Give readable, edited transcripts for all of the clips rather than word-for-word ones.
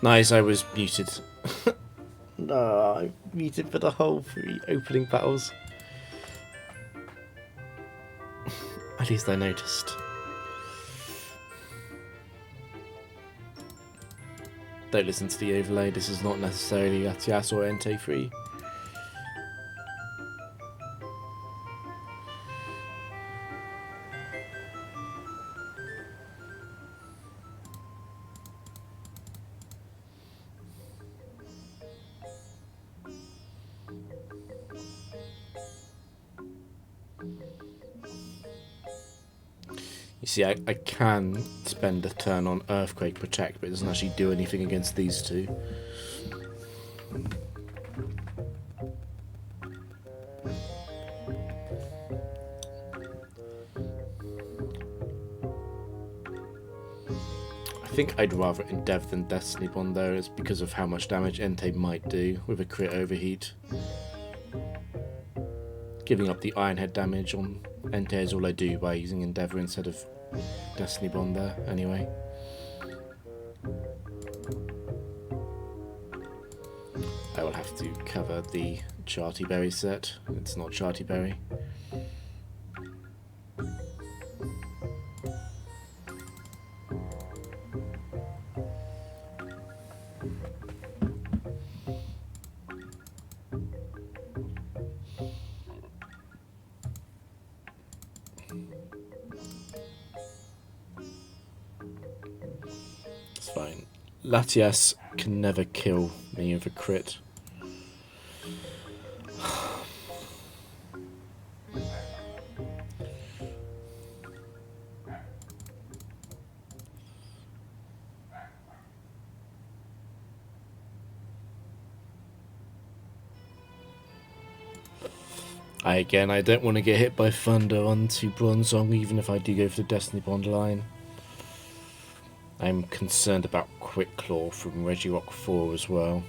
Nice, I was muted. No, I'm muted for the whole 3 opening battles. At least I noticed. Don't listen to the overlay, this is not necessarily Latias or Entei 3. You see, I can spend a turn on Earthquake Protect, but it doesn't actually do anything against these two. I think I'd rather Endeavour than Destiny Bond though, it's because of how much damage Entei might do with a crit overheat. Giving up the Iron Head damage on Entei is all I do by using Endeavour instead of Destiny Bond there, anyway. I will have to cover the Charty Berry set. It's not Charty Berry. It's fine. Latias can never kill me with a crit. I don't want to get hit by Thunder onto Bronzong, even if I do go for the Destiny Bond line. I'm concerned about Quick Claw from Regirock 4 as well.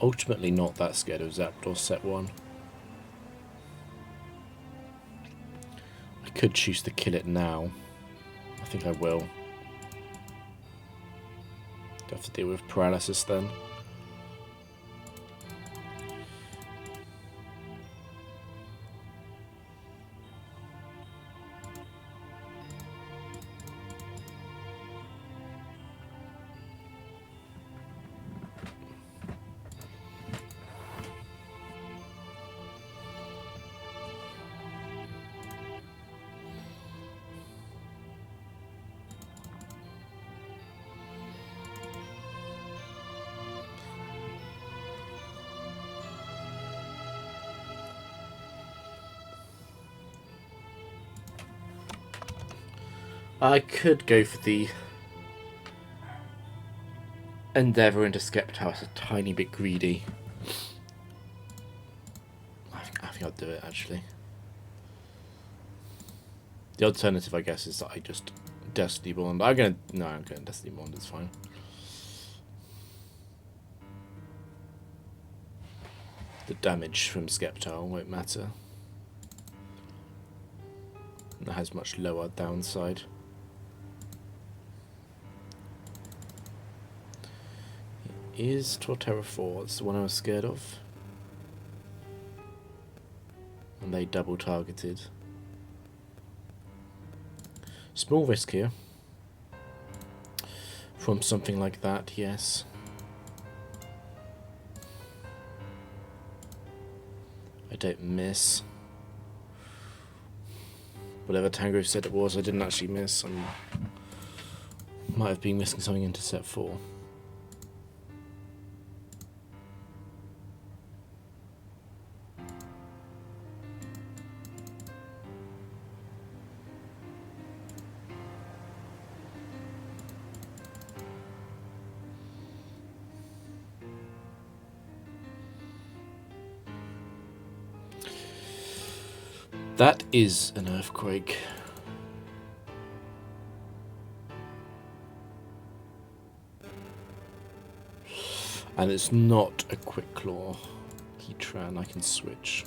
Ultimately not that scared of Zapdos set 1. I could choose to kill it now. I think I will. Do have to deal with paralysis then. I could go for the Endeavour into Skeptile. It's a tiny bit greedy. I think I'll do it actually. The alternative, I guess, is that I just Destiny Bond. I'm going Destiny Bond. It's fine. The damage from Skeptile won't matter. That has much lower downside. Is Torterra 4, it's the one I was scared of. And they double targeted. Small risk here. From something like that, yes. I don't miss. Whatever Tango said it was, I didn't actually miss. I might have been missing something into set 4. That is an earthquake. And it's not a quick claw. Heatran, I can switch.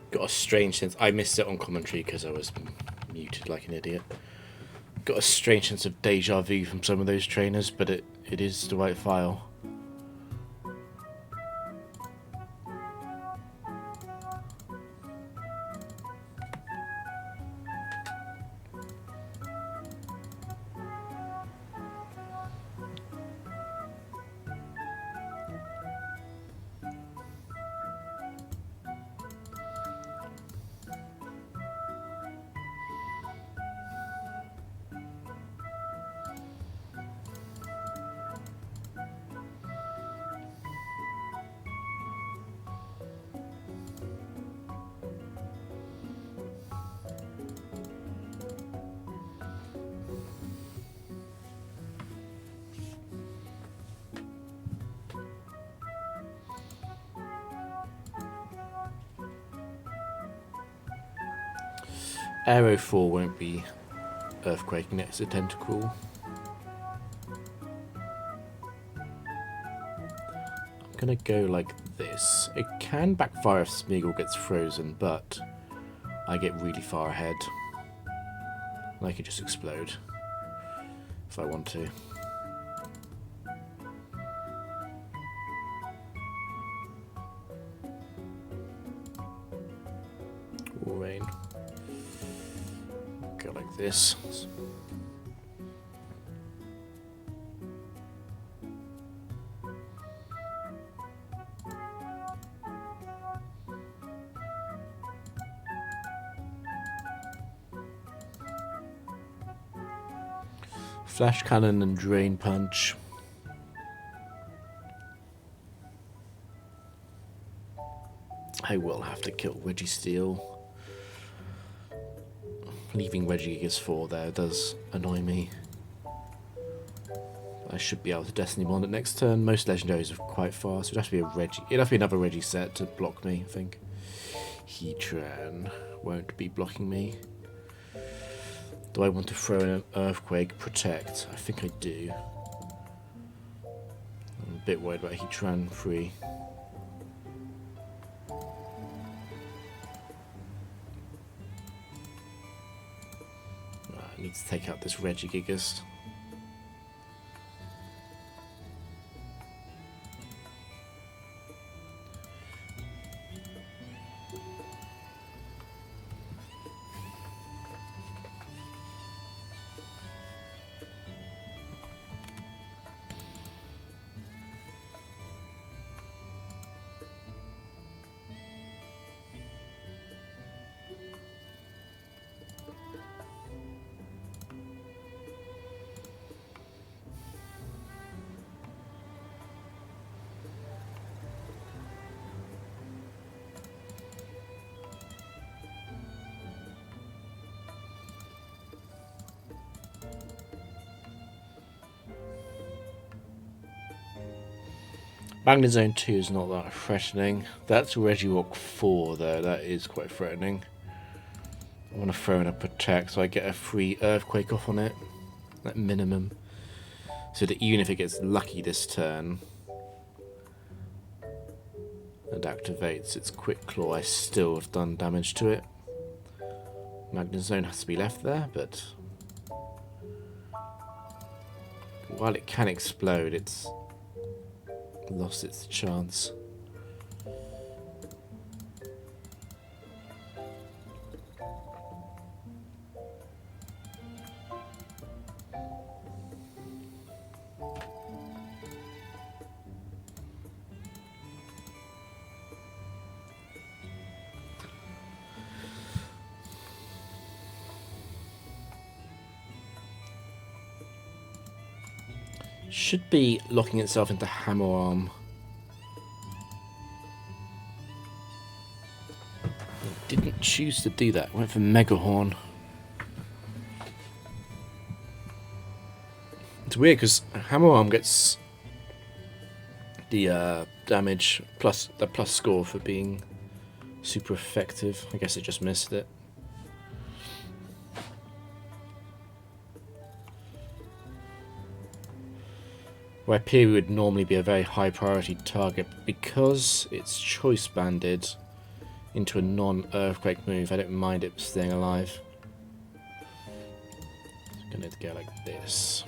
Got a strange sense. I missed it on commentary because I was muted like an idiot. Got a strange sense of deja vu from some of those trainers, but it is the right file. Aero 4 won't be earthquaking it, it's a tentacle. I'm gonna go like this. It can backfire if Smeagol gets frozen, but I get really far ahead. And I could just explode if I want to. Rain. Go like this. Flash cannon and drain punch. I will have to kill Registeel. Leaving Regigigas 4 there does annoy me. I should be able to Destiny Bond it next turn. Most legendaries are quite fast. It'd have to be a Reggie. It'd have to be another Reggie set to block me, I think. Heatran won't be blocking me. Do I want to throw in an Earthquake Protect? I think I do. I'm a bit worried about Heatran free. I need to take out this Regigigas. Magnezone 2 is not that threatening. That's Regirock 4 though, that is quite threatening. I want to throw in a Protect so I get a free Earthquake off on it, at minimum. So that even if it gets lucky this turn and activates its Quick Claw, I still have done damage to it. Magnezone has to be left there, but while it can explode, it's lost its chance. Should be locking itself into Hammer Arm. Didn't choose to do that. Went for Megahorn. It's weird because Hammer Arm gets the damage plus the plus score for being super effective. I guess it just missed it. Rhyperior would normally be a very high priority target, but because it's choice banded into a non-earthquake move, I don't mind it staying alive. It's gonna go like this.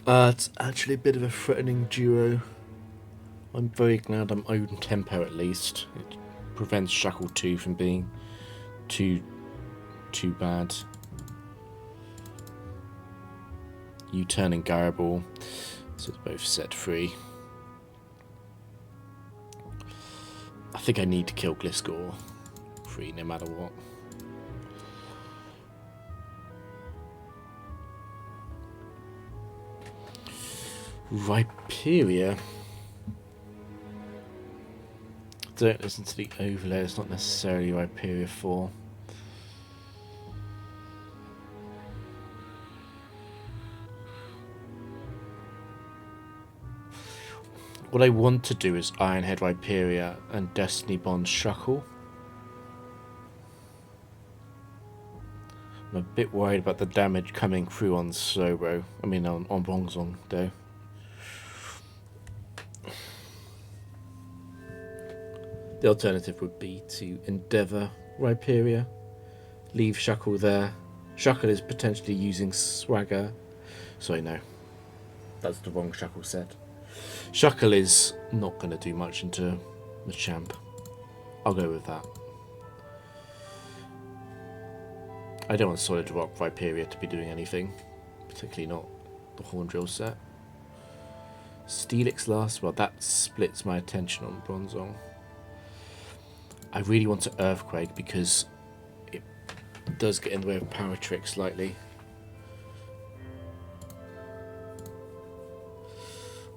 It's actually a bit of a threatening duo. I'm very glad I'm own tempo at least. It prevents Shackle 2 from being too bad. U-turn and Gariball, so it's both set free. I think I need to kill Gliscor free no matter what. Rhyperior. Don't listen to the overlay, it's not necessarily Rhyperior 4. What I want to do is Ironhead Rhyperior and Destiny Bond Shuckle. I'm a bit worried about the damage coming through on Slowbro. I mean on Bronzong though. The alternative would be to Endeavour Rhyperior, leave Shuckle there. Shuckle is potentially using Swagger. Sorry, no. That's the wrong Shuckle set. Shuckle is not going to do much into Machamp. I'll go with that. I don't want Solid Rock Rhyperior to be doing anything, particularly not the Horn Drill set. Steelix last, well that splits my attention on Bronzong. I really want to Earthquake because it does get in the way of Power Trick slightly.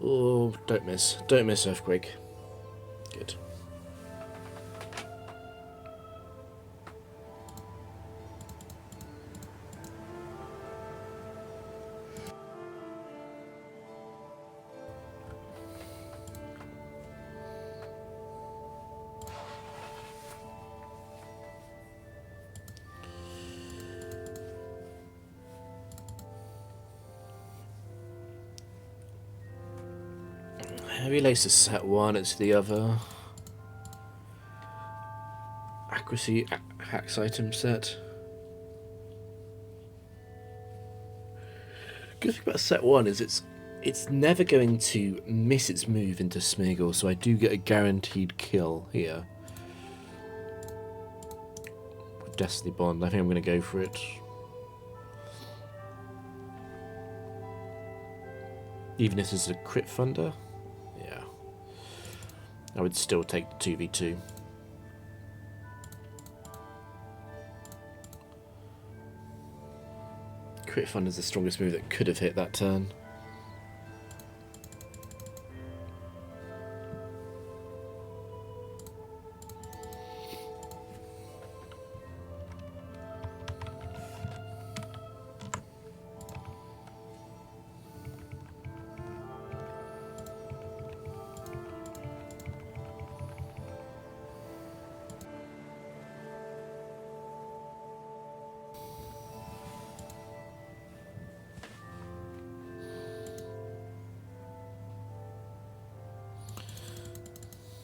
Oh, don't miss. Don't miss Earthquake. Good. Heavy Lace is set 1, it's the other. Accuracy hacks item set. Good thing about set 1 is it's never going to miss its move into Smeagol, so I do get a guaranteed kill here. With Destiny Bond, I think I'm going to go for it. Even if this is a crit Thunder? Yeah. I would still take the 2v2. Crit Thunder is the strongest move that could have hit that turn.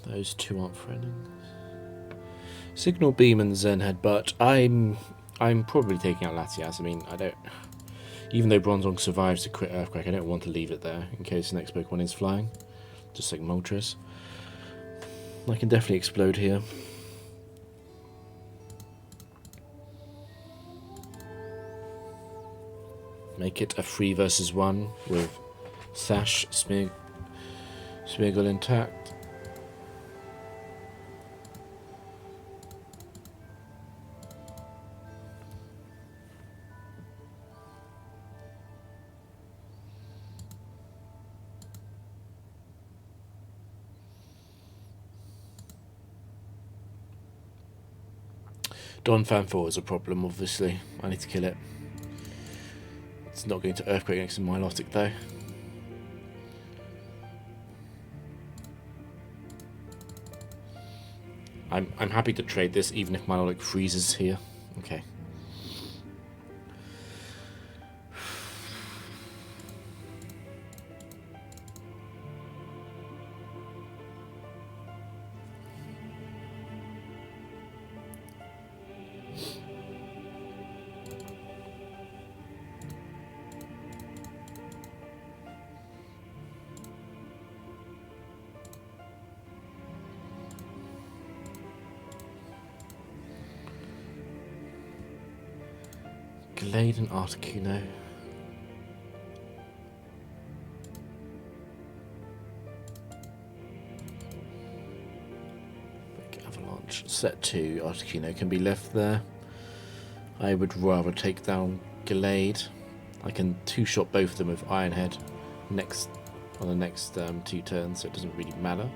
Those two aren't threatening. Signal Beam and Zen Headbutt. I'm probably taking out Latias. I mean, I don't. Even though Bronzong survives the crit Earthquake, I don't want to leave it there in case the next Pokemon is flying. Just like Moltres. I can definitely explode here. Make it a 3 versus 1 with Sash, Smeagol intact. Don Fan 4 is a problem, obviously. I need to kill it. It's not going to Earthquake next to Milotic, though. I'm happy to trade this, even if Milotic freezes here. Okay. Glade and Articuno. Big Avalanche. Set 2, Articuno can be left there. I would rather take down Glade. I can 2-shot both of them with Ironhead on the next 2 turns, so it doesn't really matter.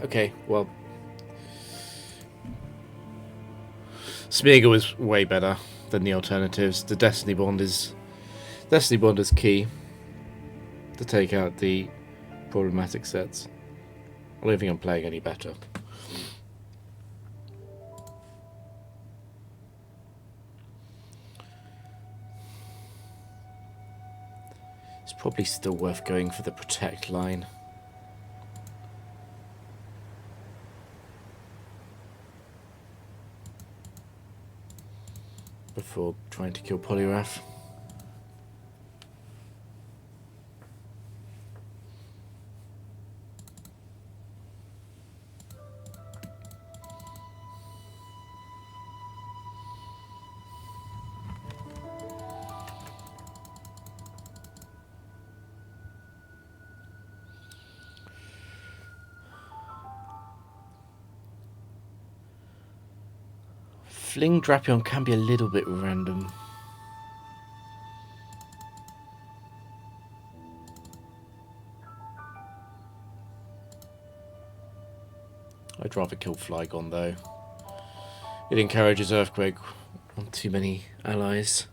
Okay, well, Smeagol is way better than the alternatives. The Destiny Bond is key to take out the problematic sets. I don't think I'm playing any better. It's probably still worth going for the Protect line. Before trying to kill Poliwrath. Fling Drapion can be a little bit random. I'd rather kill Flygon though. It encourages Earthquake on too many allies.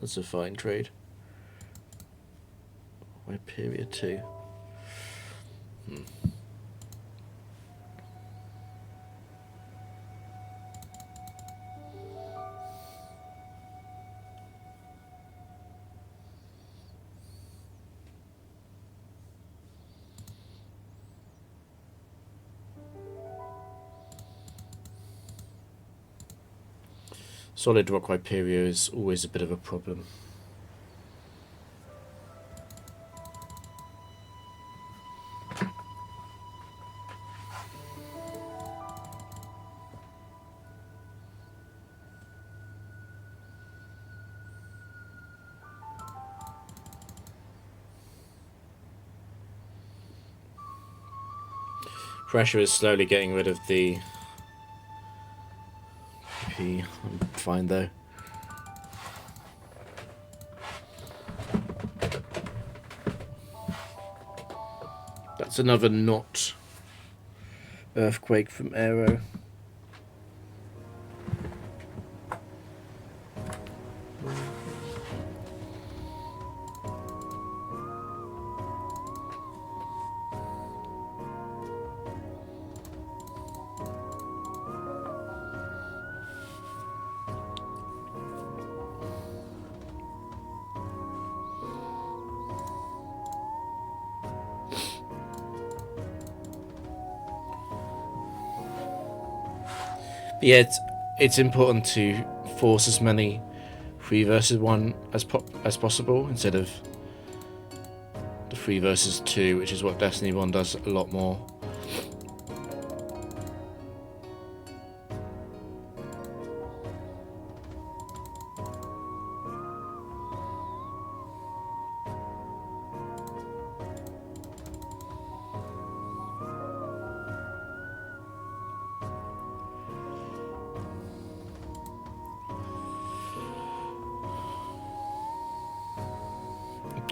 That's a fine trade. Hyperior too. Solid Rock Hyperior is always a bit of a problem. Pressure is slowly getting rid of the PP. I'm fine though. That's another not Earthquake from Aero. Yeah, it's important to force as many 3 versus 1 as possible instead of the 3 versus 2, which is what Destiny 1 does a lot more.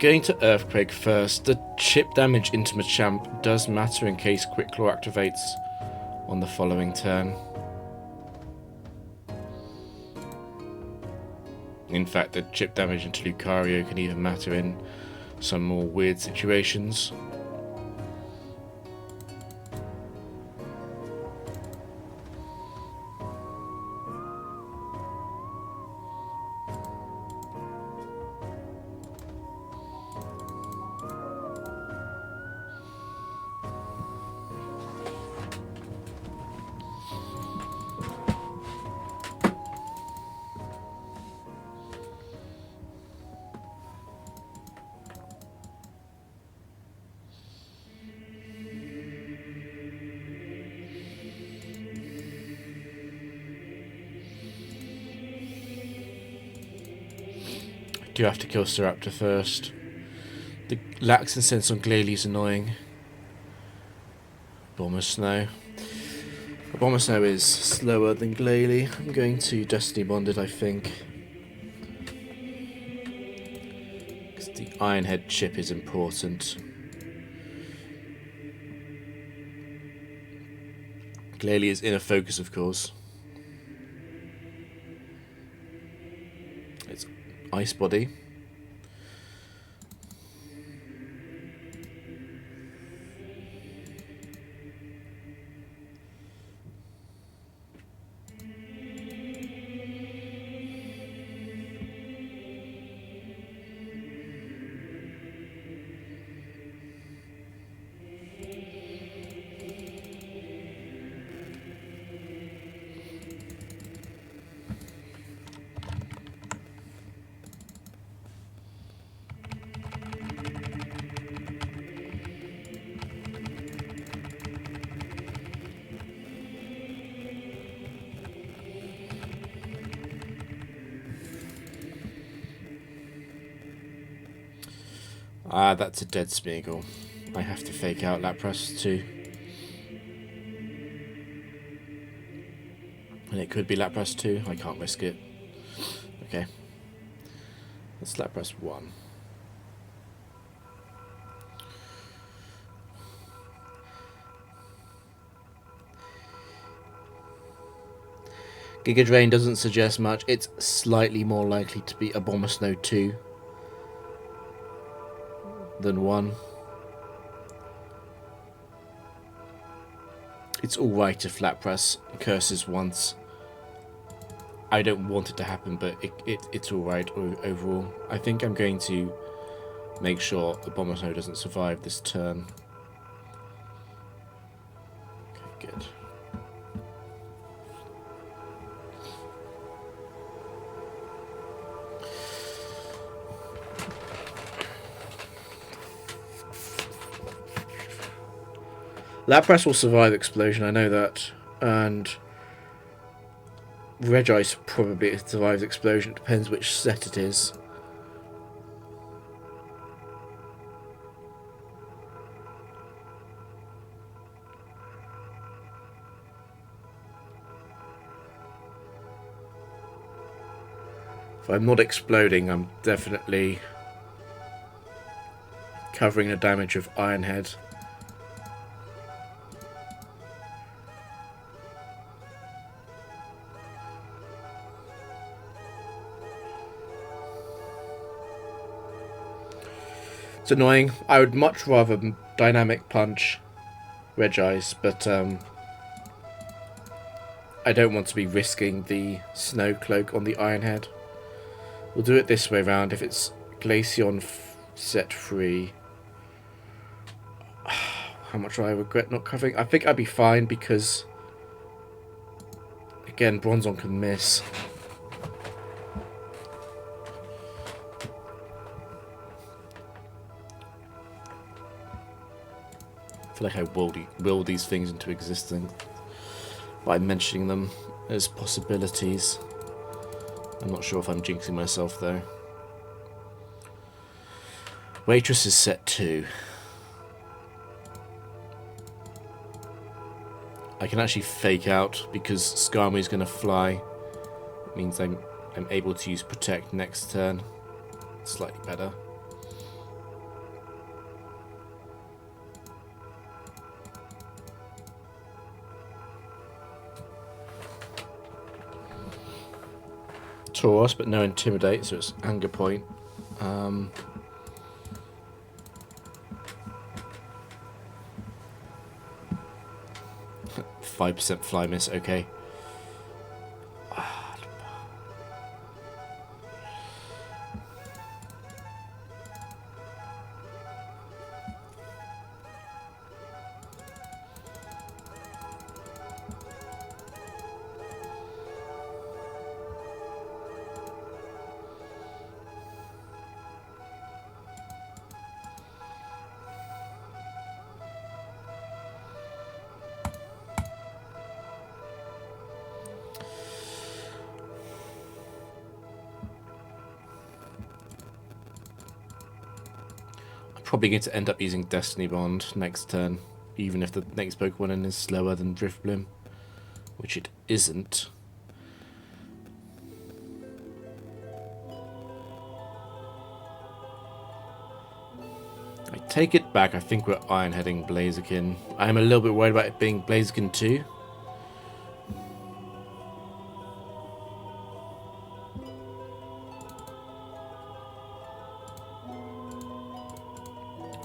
Going to Earthquake first. The chip damage into Machamp does matter in case Quick Claw activates on the following turn. In fact, the chip damage into Lucario can even matter in some more weird situations. Do have to kill Staraptor first. The Laxing Sense on Glalie is annoying. Bomber Snow. Bomber Snow is slower than Glalie. I'm going to Destiny Bonded, I think. Because the Iron Head chip is important. Glalie is inner focus, of course. It's Ice Body. Ah, that's a dead Smeagol. I have to fake out Lapras too. And it could be Lapras 2. I can't risk it. Okay. That's Lapras 1. Giga Drain doesn't suggest much. It's slightly more likely to be Abomasnow 2 than 1. It's alright if Lapras curses once. I don't want it to happen, but it's alright overall. I think I'm going to make sure Abomasnow doesn't survive this turn. Okay, good. Lapras will survive Explosion, I know that. And Regice probably survives Explosion. It depends which set it is. If I'm not exploding, I'm definitely covering the damage of Iron Head. It's annoying. I would much rather Dynamic Punch Regice, but I don't want to be risking the Snow Cloak on the Iron Head. We'll do it this way round. If it's Glaceon set free, how much do I regret not covering? I think I'd be fine because, again, Bronzong can miss. I feel like I will these things into existence by mentioning them as possibilities. I'm not sure if I'm jinxing myself though. Waitress is set 2. I can actually fake out because Skarmory is going to fly. It means I'm able to use Protect next turn. Slightly better. Taurus, but no Intimidate, so it's Anger Point. 5% fly miss, okay. Probably going to end up using Destiny Bond next turn, even if the next Pokemon in is slower than Drifblim, which it isn't. I take it back, I think we're Ironheading Blaziken. I'm a little bit worried about it being Blaziken 2.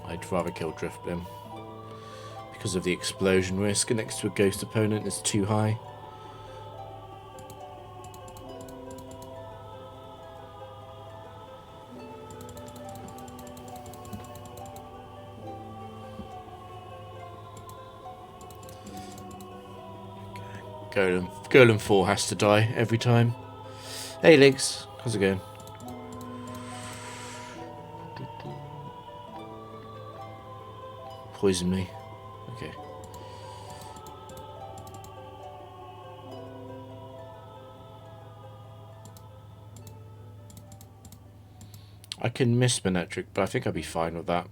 I'd rather kill Drifblim because of the explosion risk next to a ghost opponent is too high. Golem 4 has to die every time. Hey Legs, how's it going? Poison me. Okay. I can miss Manectric, but I think I'll be fine with that.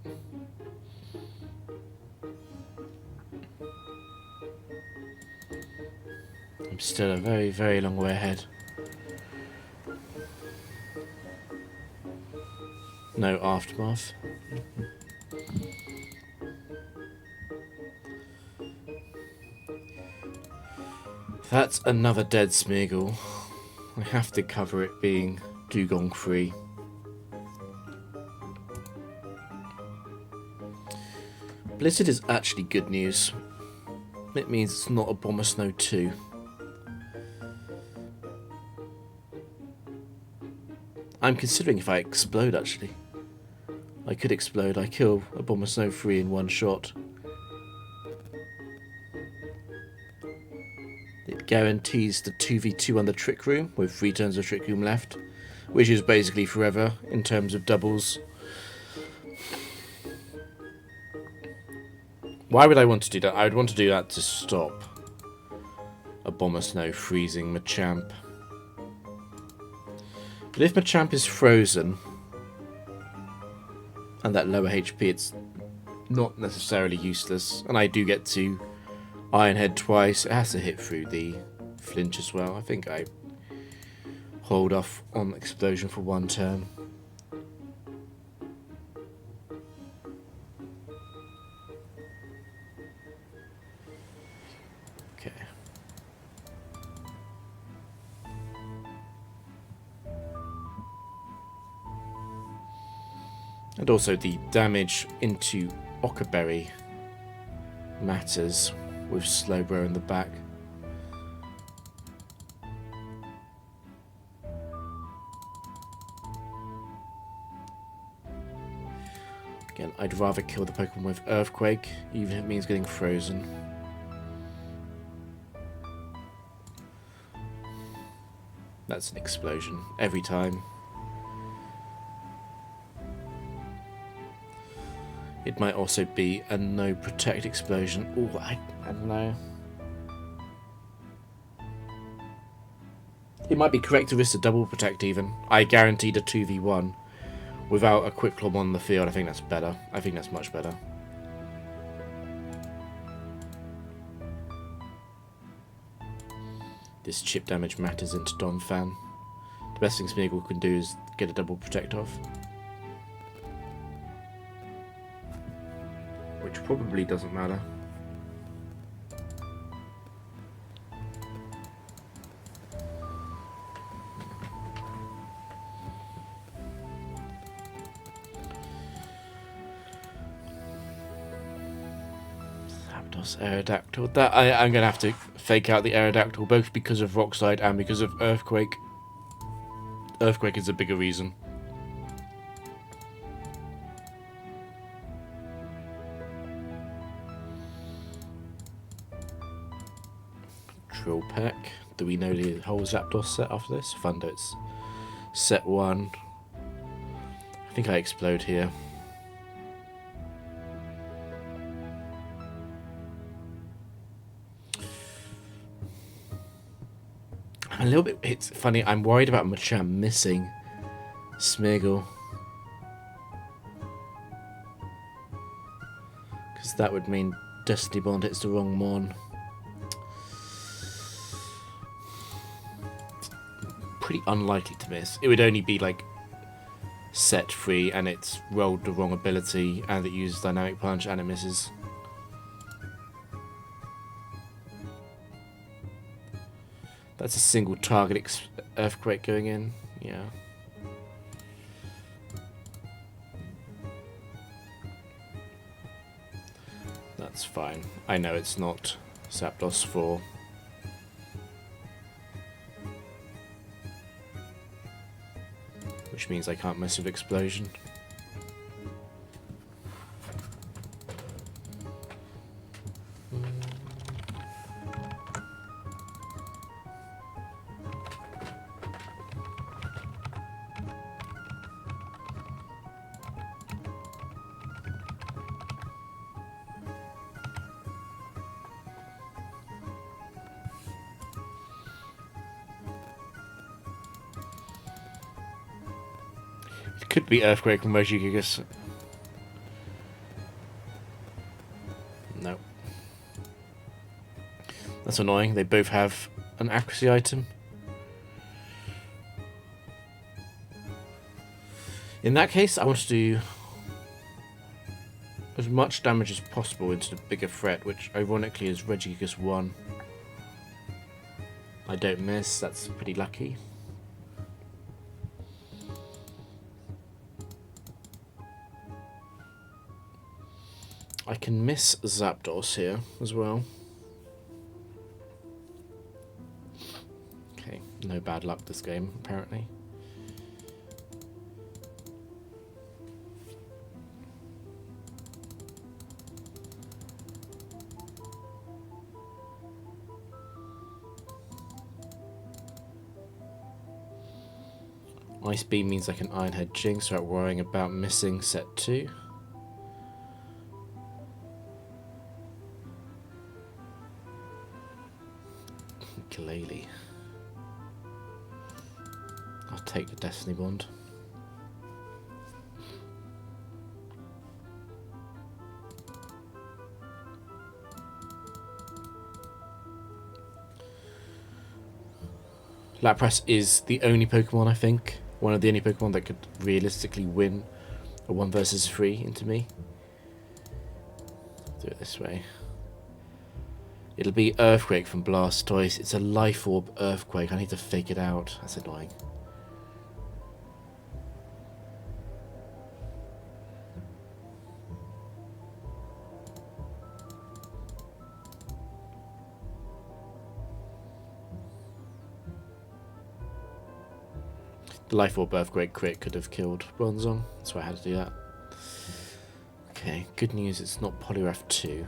I'm still a very, very long way ahead. No Aftermath. That's another dead Smeagol. I have to cover it being Dugong free. Blizzard is actually good news. It means it's not a Bomber Snow 2. I'm considering if I explode actually. I could explode, I kill a Bomber Snow 3 in one shot. It guarantees the 2v2 on the Trick Room with 3 turns of Trick Room left, which is basically forever in terms of doubles. Why would I want to do that? I would want to do that to stop a Bomber Snow freezing Machamp. But if Machamp is frozen and that lower HP, it's not necessarily useless. And I do get to Ironhead twice. It has to hit through the flinch as well. I think I hold off on Explosion for one turn. Okay. And also the damage into Ockerberry matters with Slowbro in the back. Again, I'd rather kill the Pokemon with Earthquake, even if it means getting frozen. That's an explosion every time. It might also be a no protect explosion. Oh, I don't know. It might be correct to risk a double protect even. I guaranteed a 2v1 without a Quick Claw on the field. I think that's better. I think that's much better. This chip damage matters into Donphan. The best thing Smeagol can do is get a double protect off. Which probably doesn't matter. Zapdos, Aerodactyl. That I'm gonna have to fake out the Aerodactyl both because of Rock Slide and because of Earthquake. Earthquake is a bigger reason. Drill Peck. Do we know the whole Zapdos set after this? Fundo, it's set 1. I think I explode here. I'm a little bit... It's funny, I'm worried about Machamp missing Smeargle. Because that would mean Destiny Bond hits the wrong Mon. Pretty unlikely to miss. It would only be like set 3 and it's rolled the wrong ability and it uses Dynamic Punch and it misses. That's a single target Earthquake going in. Yeah. That's fine. I know it's not Zapdos 4. Which means I can't mess with Explosion. Could be Earthquake from Regigigas. No. That's annoying. They both have an accuracy item. In that case, I want to do as much damage as possible into the bigger threat, which ironically is Regigigas 1. I don't miss. That's pretty lucky. I can miss Zapdos here as well. Okay, no bad luck this game, apparently. Ice Beam means I can Iron Head Jinx without worrying about missing set 2. Glalie. I'll take the Destiny Bond. Lapras is the only Pokemon, I think, one of the only Pokemon that could realistically win a 1 versus 3 into me. Do it this way. It'll be Earthquake from Blastoise. It's a Life Orb Earthquake. I need to fake it out. That's annoying. The Life Orb Earthquake crit could have killed Bronzong. That's why I had to do that. Okay, good news, it's not Poliwrath 2.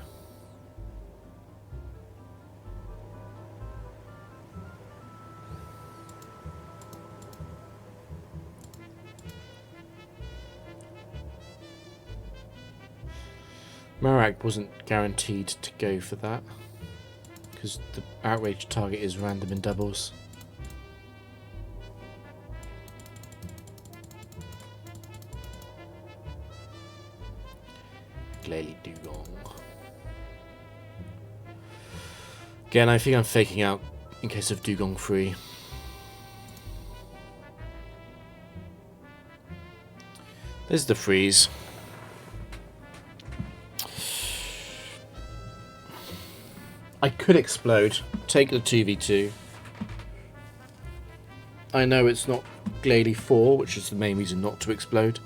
Marowak wasn't guaranteed to go for that because the outrage target is random in doubles. Glalie Dugong. Again, I think I'm faking out in case of Dugong 3. There's the freeze. I could explode, take the 2v2. I know it's not Glalie 4, which is the main reason not to explode.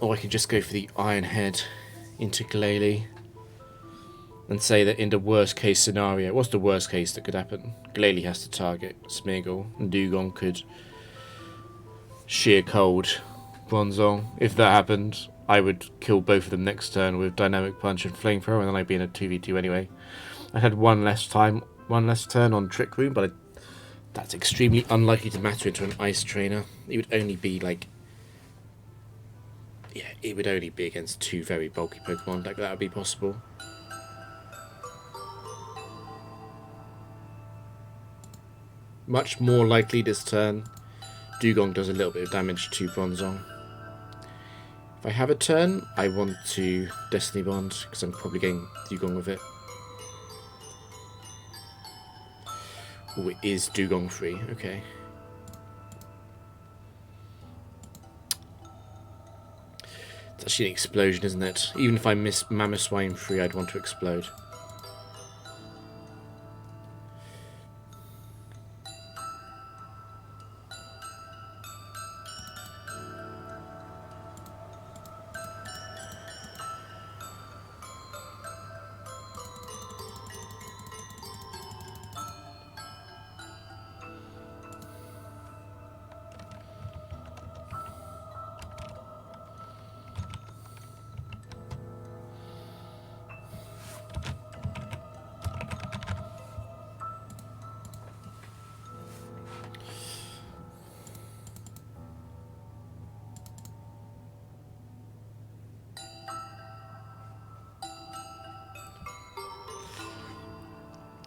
Or I can just go for the Iron Head into Glalie. And say that in the worst case scenario, what's the worst case that could happen? Glalie has to target Smeagol, and Dugong could sheer cold Bronzong. If that happened, I would kill both of them next turn with Dynamic Punch and Flamethrower, and then I'd be in a 2v2 anyway. I had one less turn on Trick Room, but that's extremely unlikely to matter into an Ice Trainer. It would only be like... yeah, it would only be against two very bulky Pokemon. Like, that would be possible. Much more likely this turn, Dugong does a little bit of damage to Bronzong. If I have a turn, I want to Destiny Bond, because I'm probably getting Dugong with it. Oh, it is Dugong free, okay. It's actually an explosion, isn't it? Even if I miss Mamoswine free, I'd want to explode.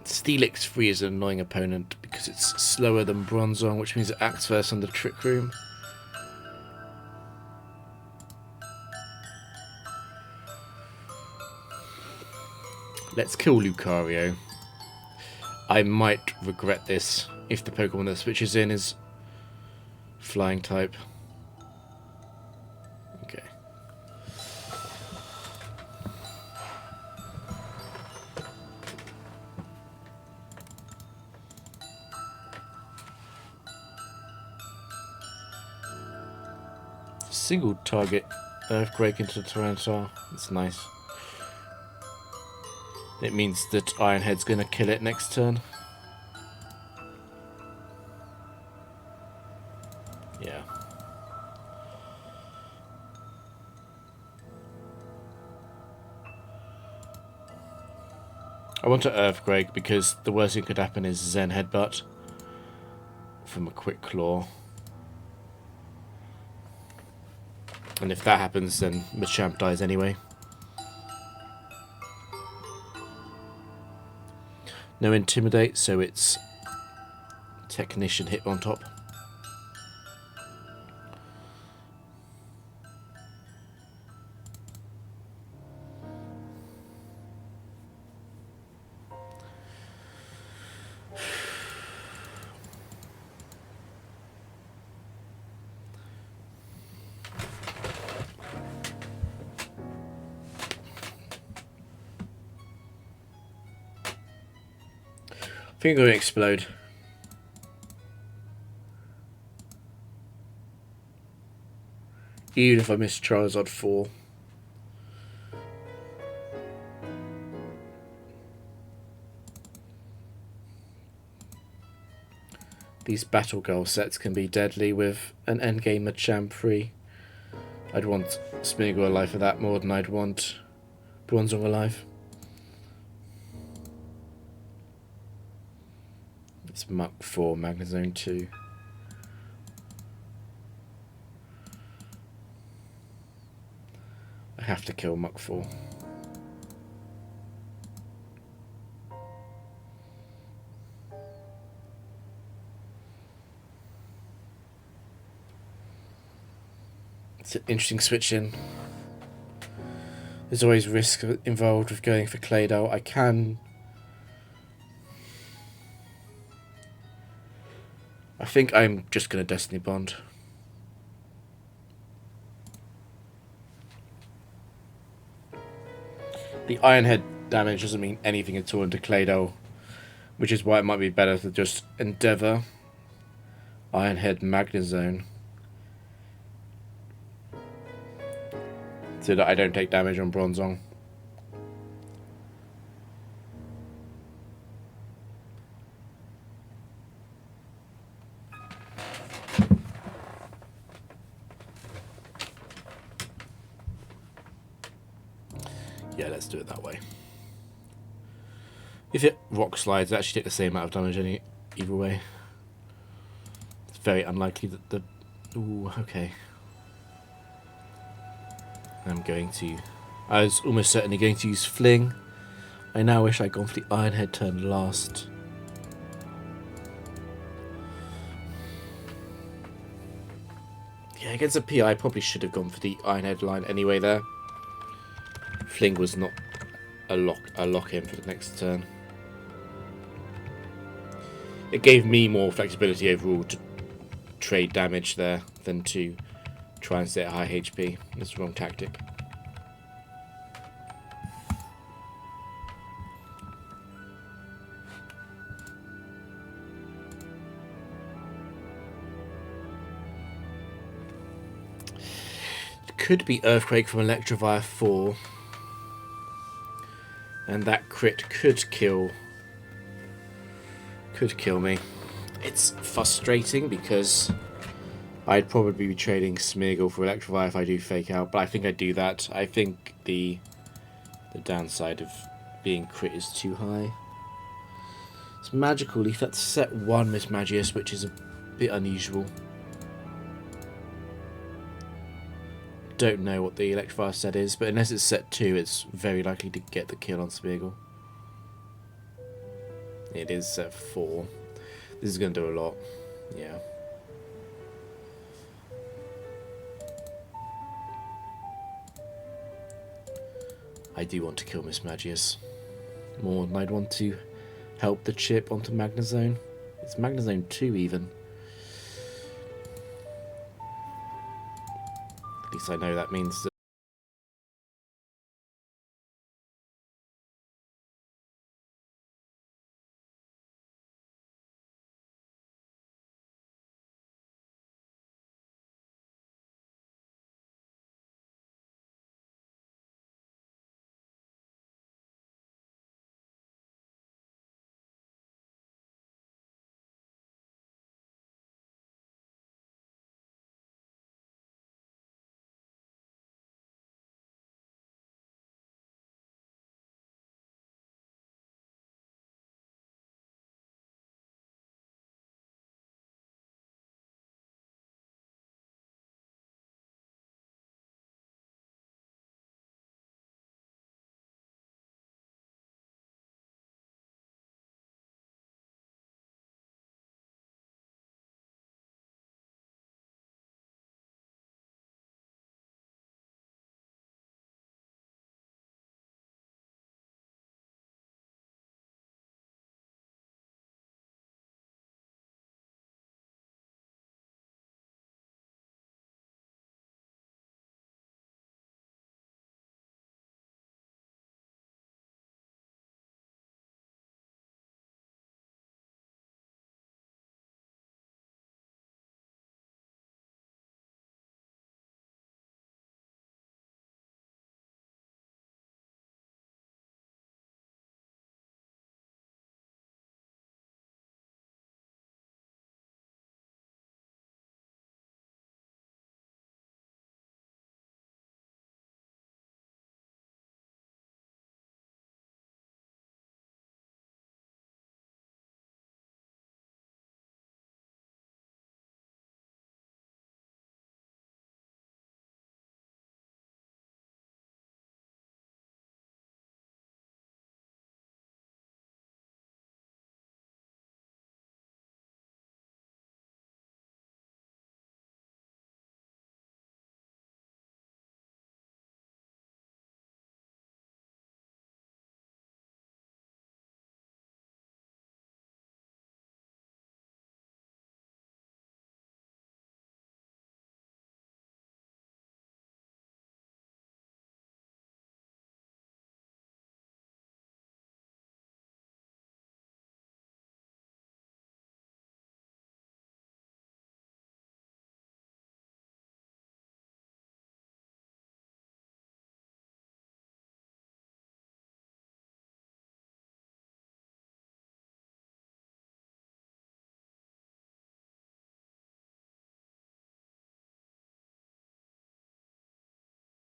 Steelix free is an annoying opponent because it's slower than Bronzong, which means it acts first on the Trick Room. Let's kill Lucario. I might regret this if the Pokemon that switches in is flying type. Okay. Single target Earthquake into the Tyranitar. That's nice. It means that Ironhead's going to kill it next turn. Yeah. I want to Earthquake because the worst thing could happen is Zen Headbutt from a Quick Claw. And if that happens, then Machamp dies anyway. No Intimidate, so it's Technician hit on top. I think I'm going to explode. Even if I miss Charizard 4. These Battle Girl sets can be deadly with an endgame Machamp free. I'd want Smeagol alive for that more than I'd want Bronzong alive. It's Muck 4, Magnezone 2. I have to kill Muck 4. It's an interesting switch in. There's always risk involved with going for Claydol. I think I'm just going to Destiny Bond. The Ironhead damage doesn't mean anything at all into Claydol, which is why it might be better to just Endeavour Ironhead Magnezone so that I don't take damage on Bronzong. Yeah, let's do it that way. If it rock slides, it actually take the same amount of damage either way. It's very unlikely that the... Ooh, okay. I was almost certainly going to use Fling. I now wish I'd gone for the Iron Head turn last. Yeah, against a PI, I probably should have gone for the Iron Head line anyway there. Fling was not a lock in for the next turn. It gave me more flexibility overall to trade damage there than to try and stay at high HP. That's the wrong tactic. It could be Earthquake from Electivire 4. And that crit could kill me. It's frustrating because I'd probably be trading Smeargle for Electivire if I do Fake Out, but I think I'd do that. I think the downside of being crit is too high. It's Magical Leaf. That's set 1 Miss Magius, which is a bit unusual. Don't know what the Electivire set is, but unless it's set 2, it's very likely to get the kill on Smeargle. It is set 4. This is going to do a lot. Yeah. I do want to kill Miss Magius more than I'd want to help the chip onto Magnezone. It's Magnezone 2 even. At least I know that means that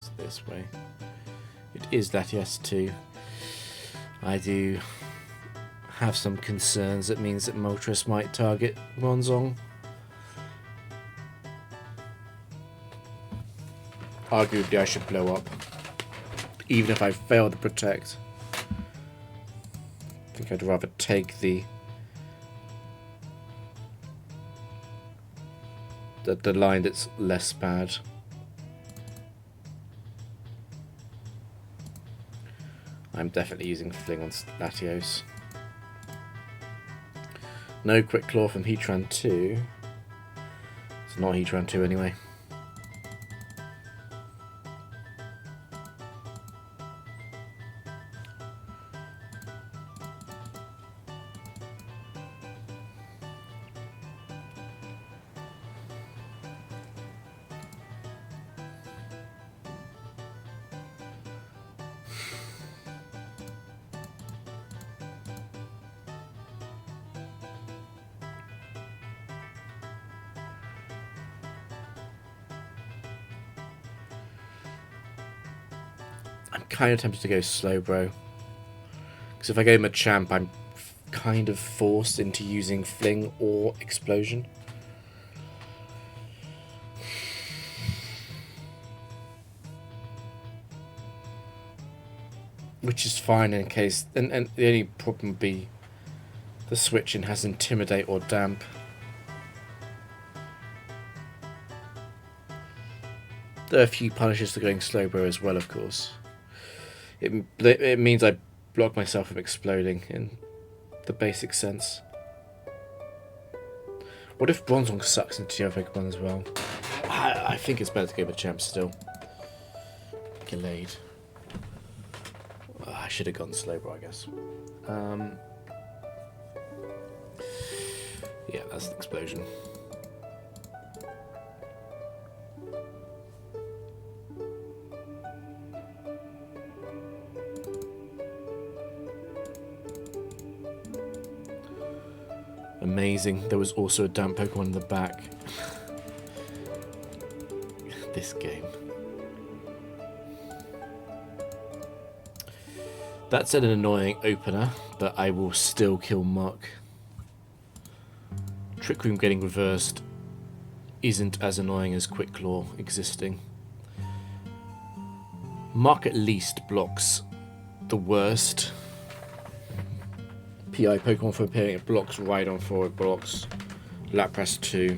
it's this way. It is that, yes, too. I do have some concerns. That means that Moltres might target Bronzong. Arguably, I should blow up, even if I fail to protect. I think I'd rather take the line that's less bad. I'm definitely using Fling on Latios. No Quick Claw from Heatran 2. It's not Heatran 2 anyway. I'm kind of tempted to go Slowbro, because if I go Machamp, I'm kind of forced into using Fling or Explosion. Which is fine in case, and the only problem would be the switching has Intimidate or Damp. There are a few punishes to going Slowbro as well, of course. It means I block myself from exploding in the basic sense. What if Bronzong sucks into the other Pokemon as well? I think it's better to go with Machamp still. Gallade. I should have gone Slowbro, I guess. Yeah, that's an explosion. Amazing. There was also a damp Pokemon in the back. This game. That's an annoying opener, but I will still kill Muck. Trick Room getting reversed isn't as annoying as Quick Claw existing. Muck at least blocks the worst PI Pokemon for appearing. It blocks Rhydon 4, it blocks Lapras 2.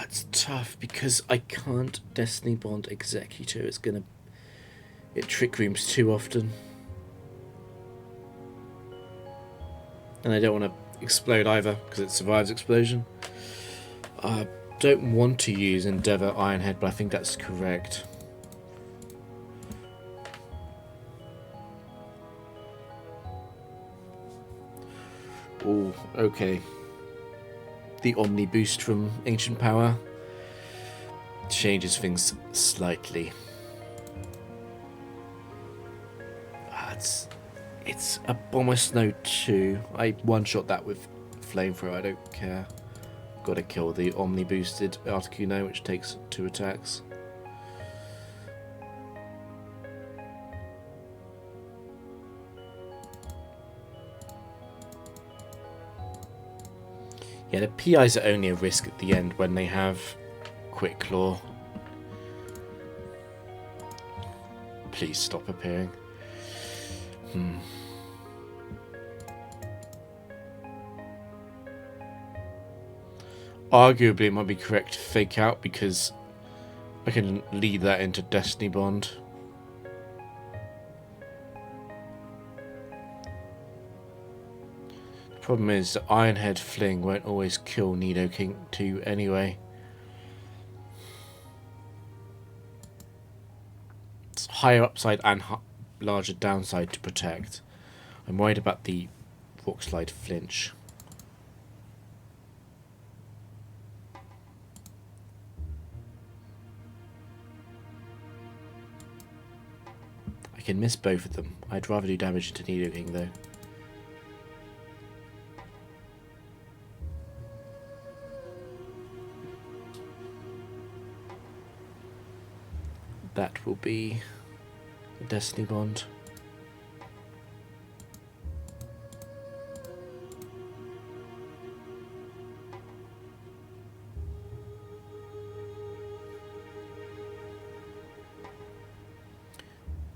It's tough because I can't Destiny Bond Executor. It Trick Rooms too often. And I don't want to explode either because it survives explosion. I don't want to use Endeavour Ironhead, but I think that's correct. Oh, okay. The Omni Boost from Ancient Power changes things slightly. It's a Bomber Snow 2. I one-shot that with Flamethrower, I don't care. Gotta kill the Omni boosted Articuno, which takes 2 attacks. Yeah, the PIs are only a risk at the end when they have Quick Claw. Please stop appearing. Arguably, it might be correct to fake out because I can lead that into Destiny Bond. The problem is that Ironhead Fling won't always kill Nidoking 2 anyway. It's higher upside and larger downside to protect. I'm worried about the Rock Slide flinch. I can miss both of them. I'd rather do damage to Nidoking though. That will be a Destiny Bond.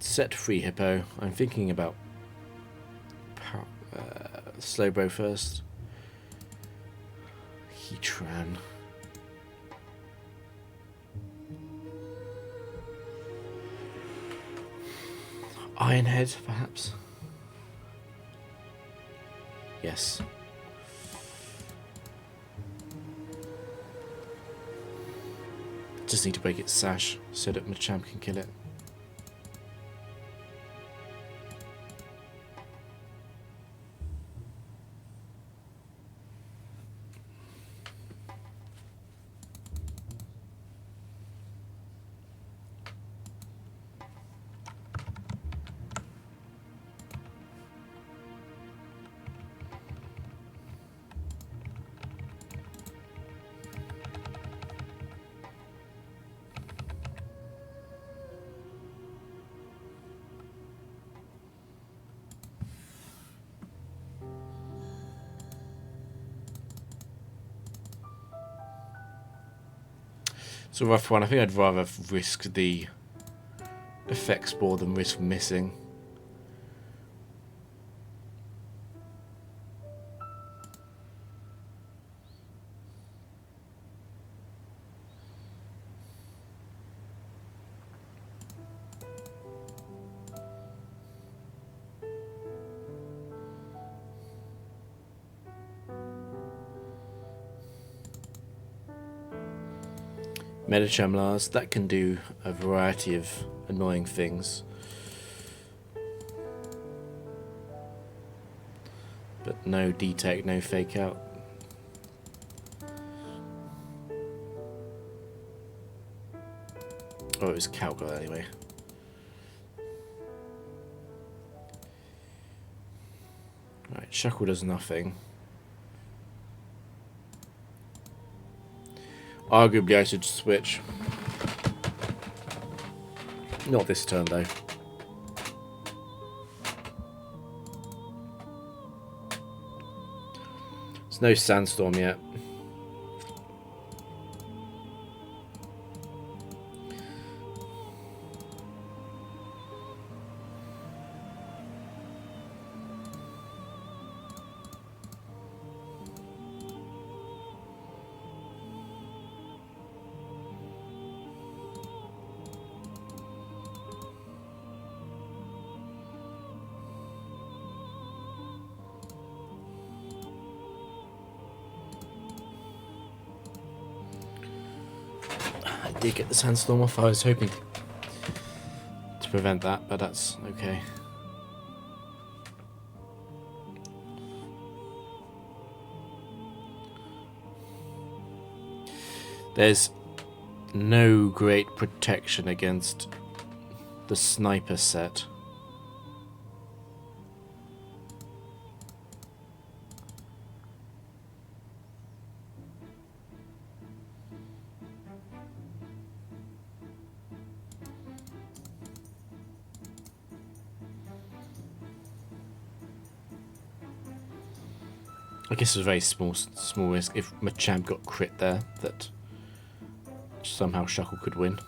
Set free Hippo. I'm thinking about Slowbro first. Heatran. Ironhead, perhaps? Yes. Just need to break its sash so that Machamp can kill it. It's a rough one. I think I'd rather risk the effect spore than risk missing. Metachamlars, that can do a variety of annoying things. But no detect, no fake out. Oh, it was Calco anyway. Right, Shuckle does nothing. Arguably I should switch. Not this turn though. There's no sandstorm yet. I did get the sandstorm off. I was hoping to prevent that, but that's okay. There's no great protection against the sniper set. I guess it was a very small risk if Machamp got crit there that somehow Shuckle could win.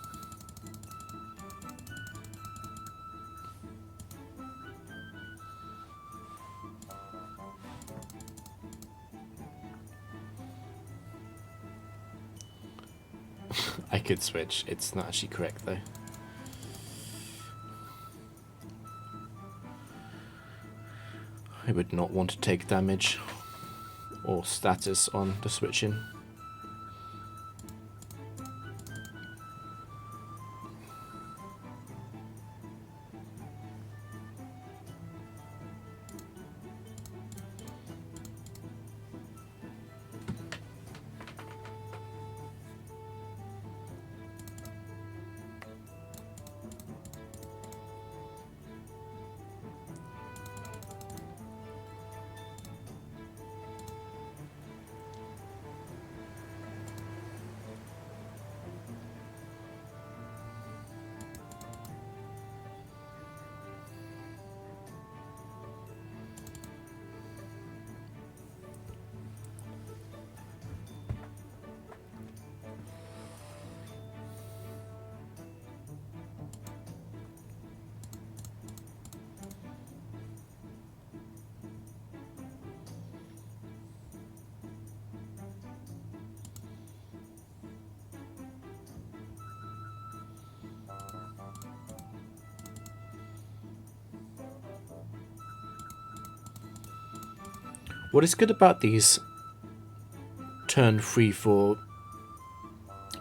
I could switch. It's not actually correct though. I would not want to take damage or status on the switching. What is good about these turn 3-4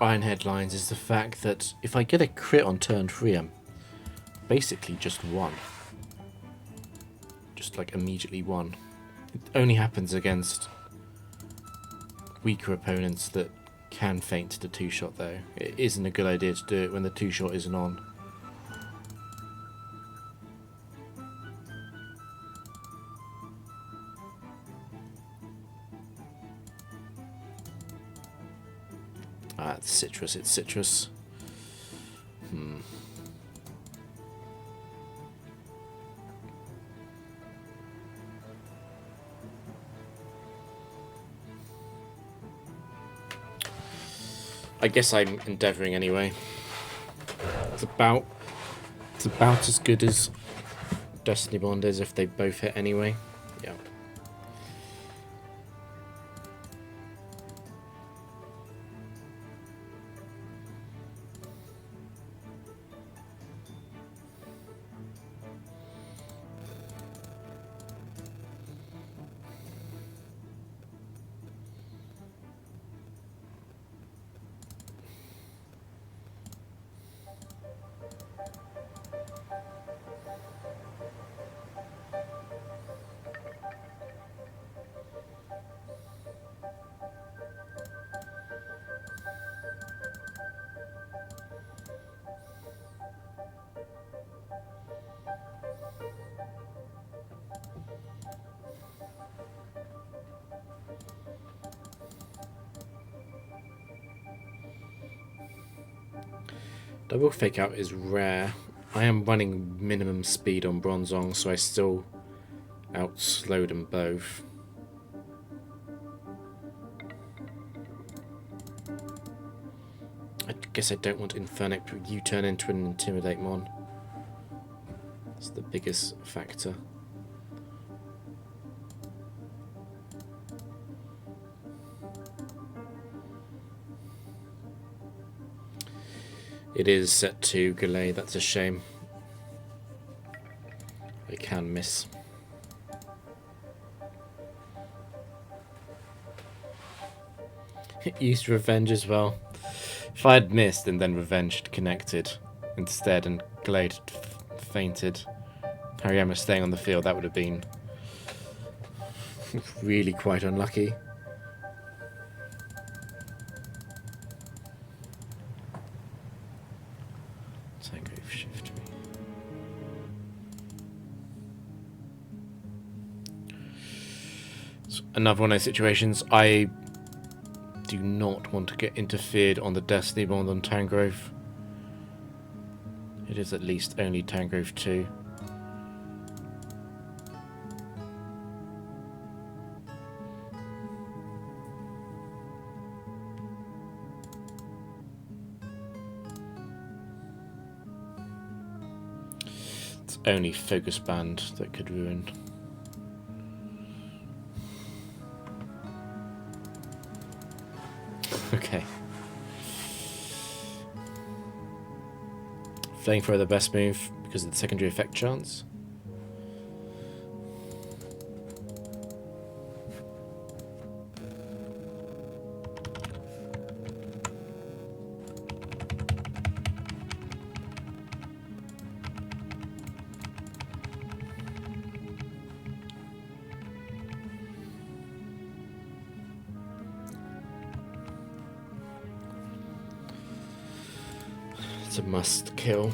Iron Headlines is the fact that if I get a crit on turn 3, I'm basically just won. Just like immediately won. It only happens against weaker opponents that can feint the 2-shot though. It isn't a good idea to do it when the 2-shot isn't on. Ah, it's citrus, it's citrus. I guess I'm endeavouring anyway. It's about as good as Destiny Bond is if they both hit anyway. Yeah. Double fake out is rare. I am running minimum speed on Bronzong, so I still outslow them both. I guess I don't want Infernic to U-turn into an Intimidate Mon. That's the biggest factor. It is set to Goulet, that's a shame. I can miss. Used Revenge as well. If I had missed and then Revenged connected instead and Glade fainted, Hariyama staying on the field, that would have been really quite unlucky. Tango shift me. So another one of those situations. I do not want to get interfered on the Destiny Bond on Tangrove. It is at least only Tangrove 2. It's only Focus Band that could ruin. Okay. Flamethrower the best move because of the secondary effect chance. It's a must kill.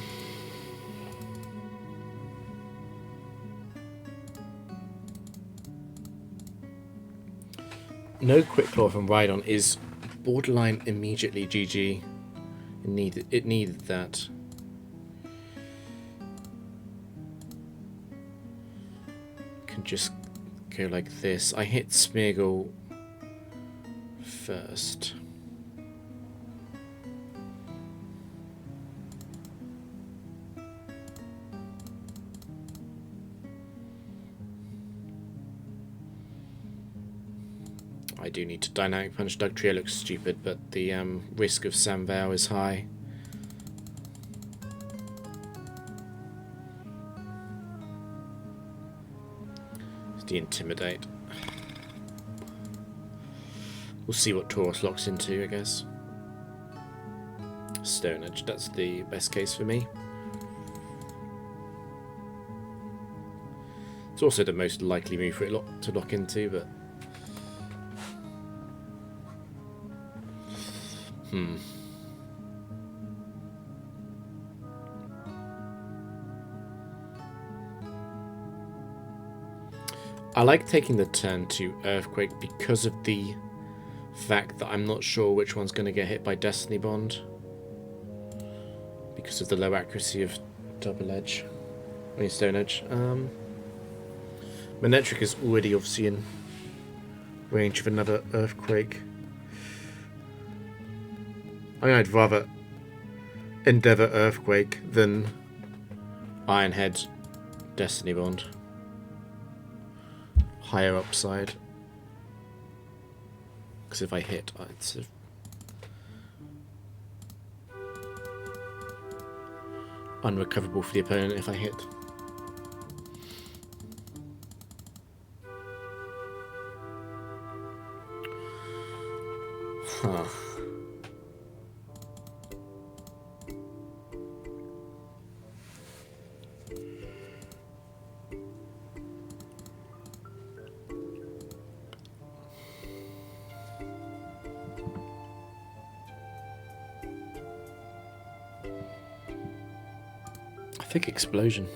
No Quick Claw from Rhydon is borderline immediately GG. It needed that. Can just go like this. I hit Smeagol first. I do need to Dynamic Punch. Dugtrio looks stupid, but the risk of Samvale is high. It's the Intimidate. We'll see what Taurus locks into, I guess. Stone Edge, that's the best case for me. It's also the most likely move for it to lock into, but... I like taking the turn to Earthquake because of the fact that I'm not sure which one's going to get hit by Destiny Bond. Because of the low accuracy of Double Edge. I mean Stone Edge. Manectric is already obviously in range of another Earthquake. I think I'd rather Endeavour Earthquake than Ironhead Destiny Bond. Higher upside. Because if I hit, it's unrecoverable for the opponent if I hit. Huh. I think Explosion.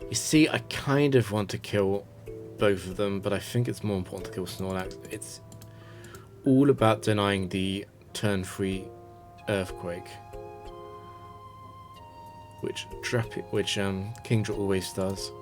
You see, I kind of want to kill both of them, but I think it's more important to kill Snorlax. It's all about denying the turn 3 Earthquake, which Kingdra always does.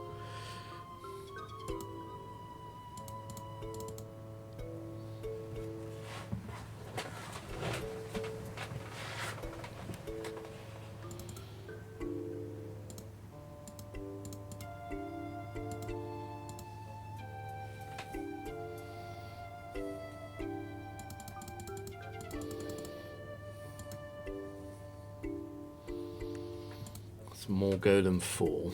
More Golem 4.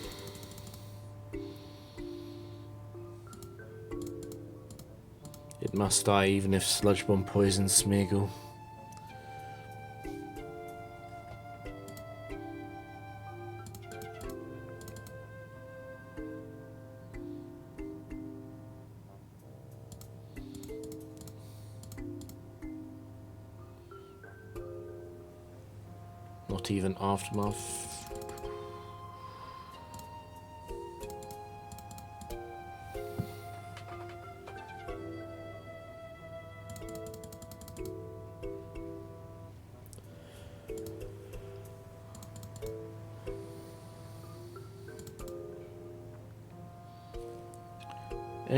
It must die even if Sludge Bomb poisons Smeagol. Not even Aftermath.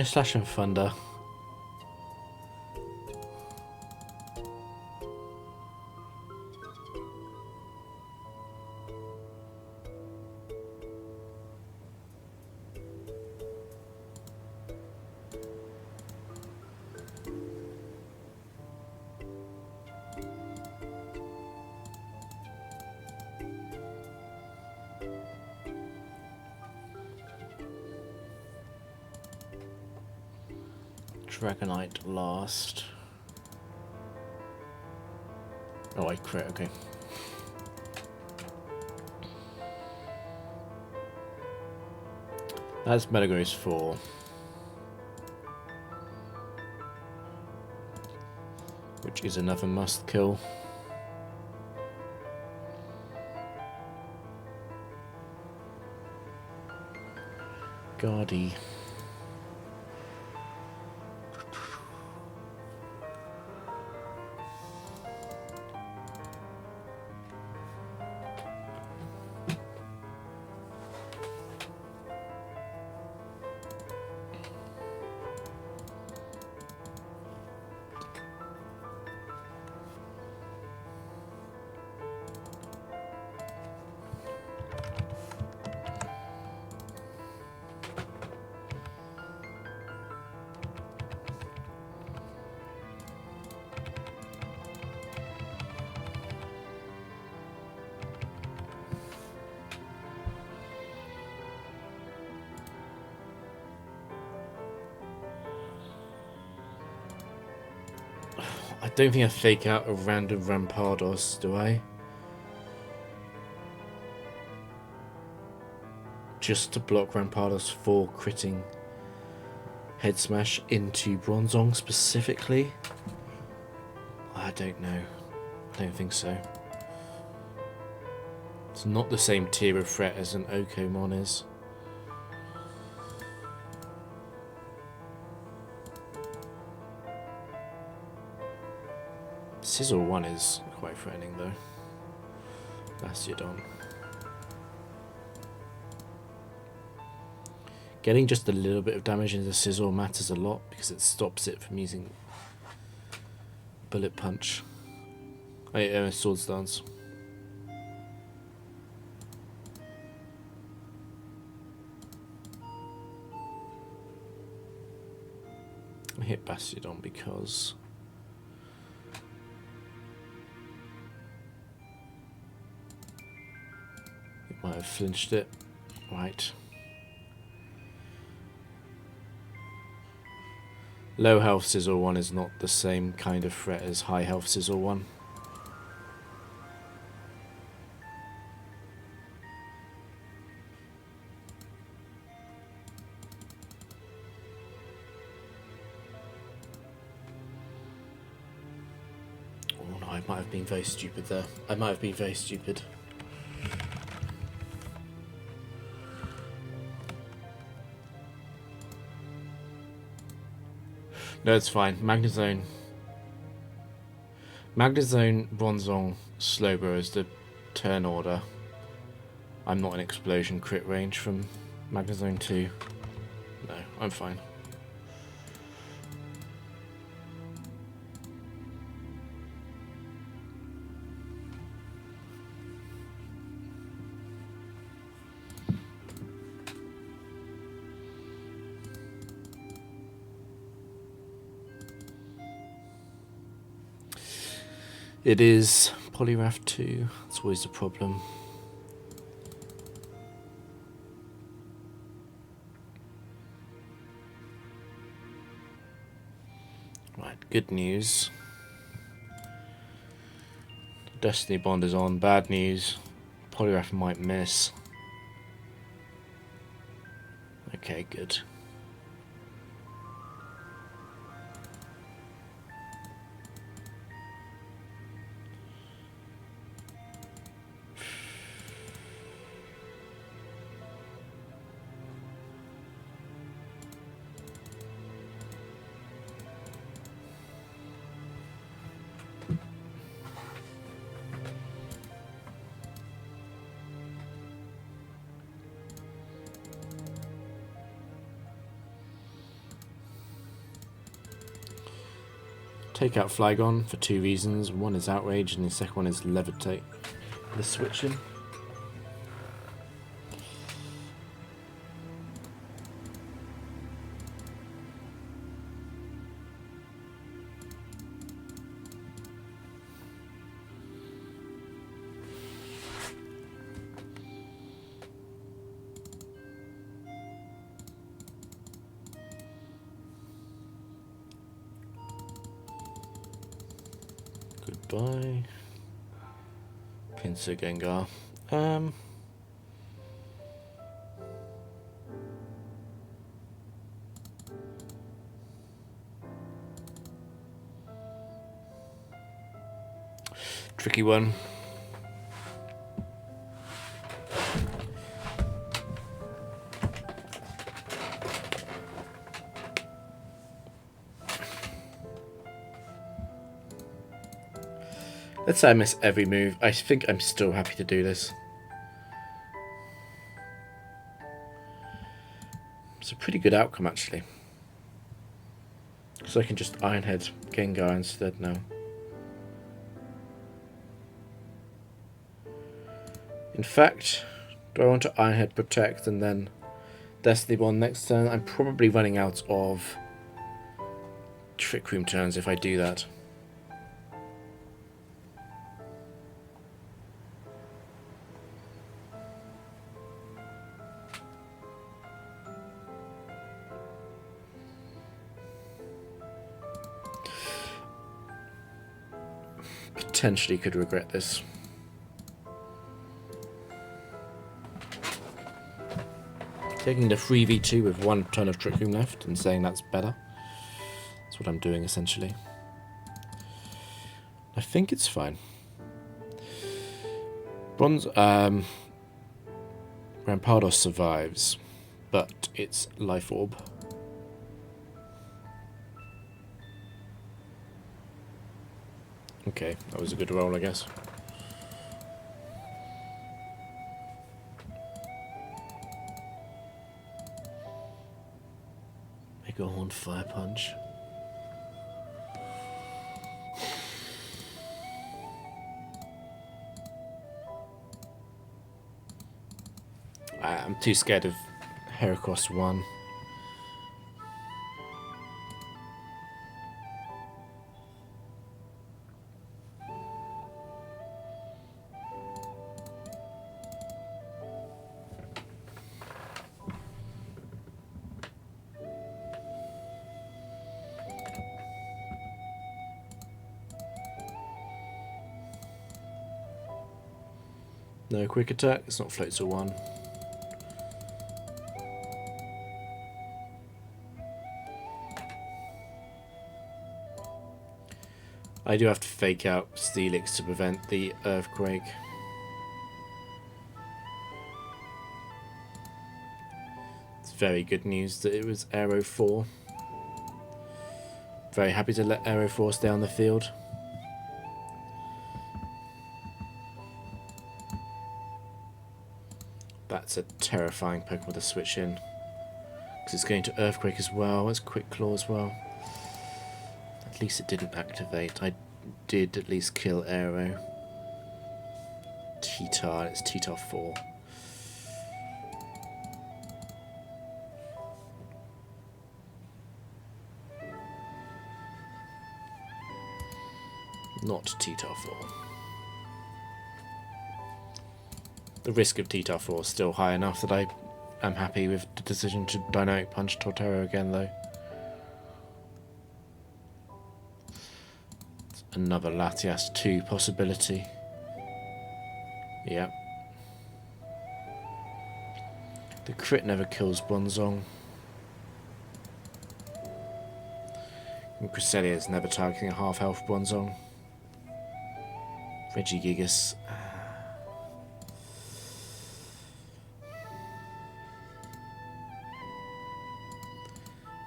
Slash and Thunder. Dragonite last. Oh, I crit, okay. That's Metagross 4. Which is another must kill. Guardy. I don't think I fake out a random Rampardos, do I? Just to block Rampardos for critting Head Smash into Bronzong specifically? I don't know. I don't think so. It's not the same tier of threat as an Okomon is. Sizzle 1 is quite threatening though. Bastiodon. Getting just a little bit of damage into Sizzle matters a lot because it stops it from using Bullet Punch. Sword Stance. I hit Bastiodon because it might have flinched it. Right. Low health Sizzle 1 is not the same kind of threat as high health Sizzle 1. Oh no, I might have been very stupid there. I might have been very stupid. No, it's fine. Magnezone, Bronzong, Slowbro is the turn order. I'm not in explosion crit range from Magnezone 2. No, I'm fine. It is Poliwrath 2. That's always the problem. Right, good news. Destiny Bond is on. Bad news. Poliwrath might miss. Okay, good. Take out Flygon for 2 reasons. One is Outrage and the second one is Levitate. The switching. Goodbye. Pinsir Gengar. Tricky one. Let's say I miss every move. I think I'm still happy to do this. It's a pretty good outcome, actually. So I can just Iron Head Gengar instead now. In fact, do I want to Iron Head Protect and then Destiny Bond next turn? I'm probably running out of Trick Room turns if I do that. potentially could regret this. Taking the 3v2 with 1 turn of Trick Room left and saying that's better. That's what I'm doing essentially. I think it's fine. Bronze Rampardos survives, but it's Life Orb. Okay, that was a good roll, I guess. Megahorn Fire Punch. I'm too scared of Heracross 1. No quick attack, it's not floats or 1. I do have to fake out Steelix to prevent the Earthquake. It's very good news that it was Aero 4. Very happy to let Aero 4 stay on the field. That's a terrifying Pokemon to switch in. Because it's going to Earthquake as well, it's Quick Claw as well. At least it didn't activate. I did at least kill Aero. T-Tar, it's T-Tar 4. Not T-Tar 4. The risk of T-Tar 4 is still high enough that I am happy with the decision to Dynamic Punch Torterra again though. Another Latias 2 possibility. Yep. The crit never kills Bronzong. And Cresselia is never targeting a half health Bronzong. Regigigas.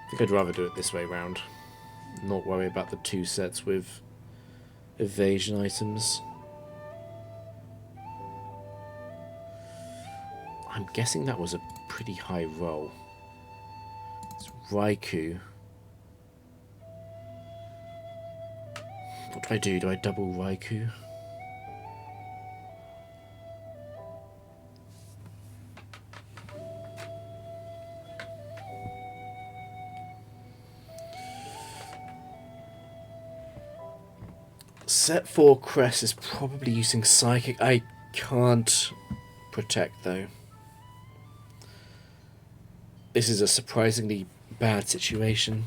I think I'd rather do it this way round. Not worry about the 2 sets with evasion items. I'm guessing that was a pretty high roll. It's Raikou. What do I do? Do I double Raikou? Set 4 Crest is probably using Psychic. I can't protect though. This is a surprisingly bad situation.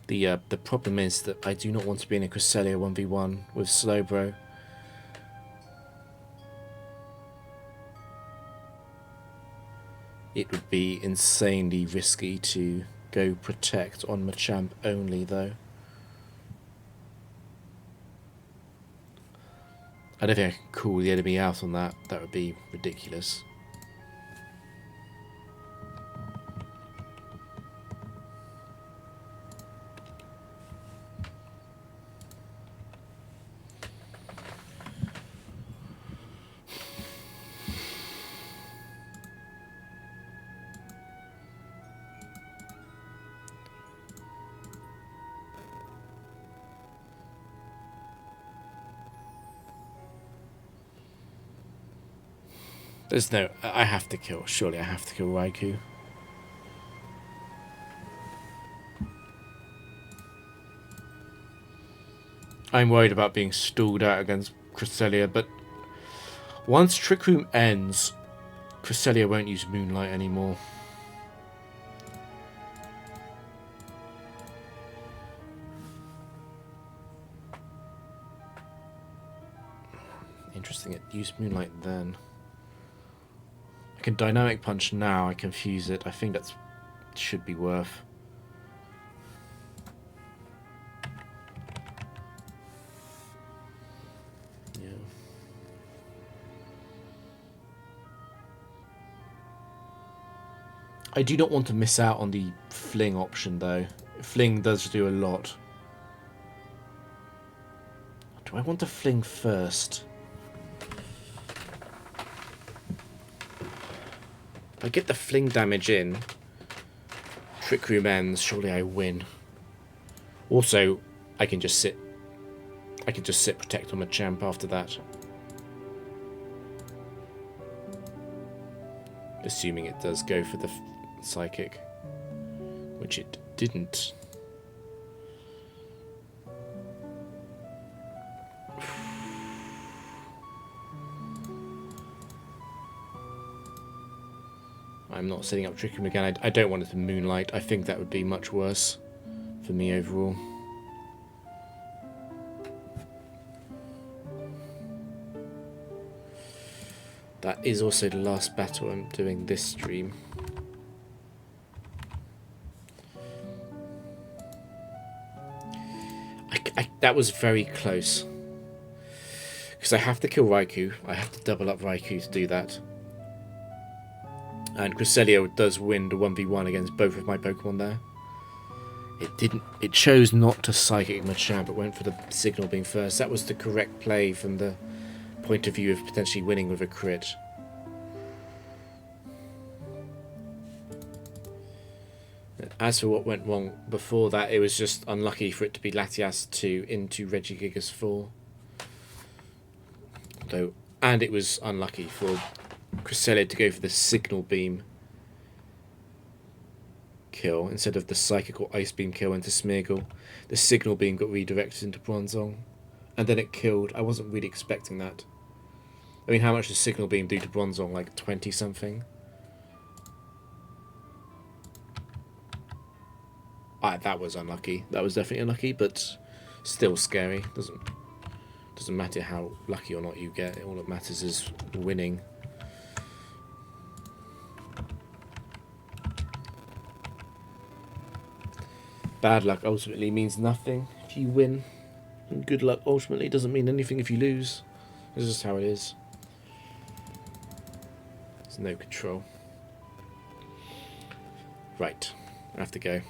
The problem is that I do not want to be in a Cresselia 1v1 with Slowbro. It would be insanely risky to go protect on Machamp only though. I don't think I can call the enemy out on that. That would be ridiculous. There's no... I have to kill. Surely I have to kill Raikou. I'm worried about being stalled out against Cresselia, but once Trick Room ends, Cresselia won't use Moonlight anymore. casting it. Use Moonlight then. I can Dynamic Punch now. I confuse it. I think that should be worth. Yeah. I do not want to miss out on the Fling option though. Fling does do a lot. Do I want to Fling first? If I get the Fling damage in, Trick Room ends, surely I win. Also, I can just sit Protect on Machamp after that. Assuming it does go for the Psychic, which it didn't. I'm not setting up Trick Room again. I don't want it to Moonlight. I think that would be much worse for me overall. That is also the last battle I'm doing this stream. That was very close. Because I have to kill Raikou. I have to double up Raikou to do that. And Cresselia does win the 1v1 against both of my Pokemon there. It chose not to Psychic Machamp, but went for the Signal Beam first. That was the correct play from the point of view of potentially winning with a crit. As for what went wrong before that, it was just unlucky for it to be Latias 2 into Regigigas 4. And it was unlucky for Cresselia to go for the Signal Beam kill instead of the Psychic or Ice Beam kill into Smeargle. The Signal Beam got redirected into Bronzong, and then it killed. I wasn't really expecting that. I mean, how much does Signal Beam do to Bronzong? Like 20 something? That was unlucky. That was definitely unlucky, but still scary. Doesn't matter how lucky or not you get. All that matters is winning. Bad luck ultimately means nothing if you win, and good luck ultimately doesn't mean anything if you lose. It's just how it is. There's no control. Right, I have to go.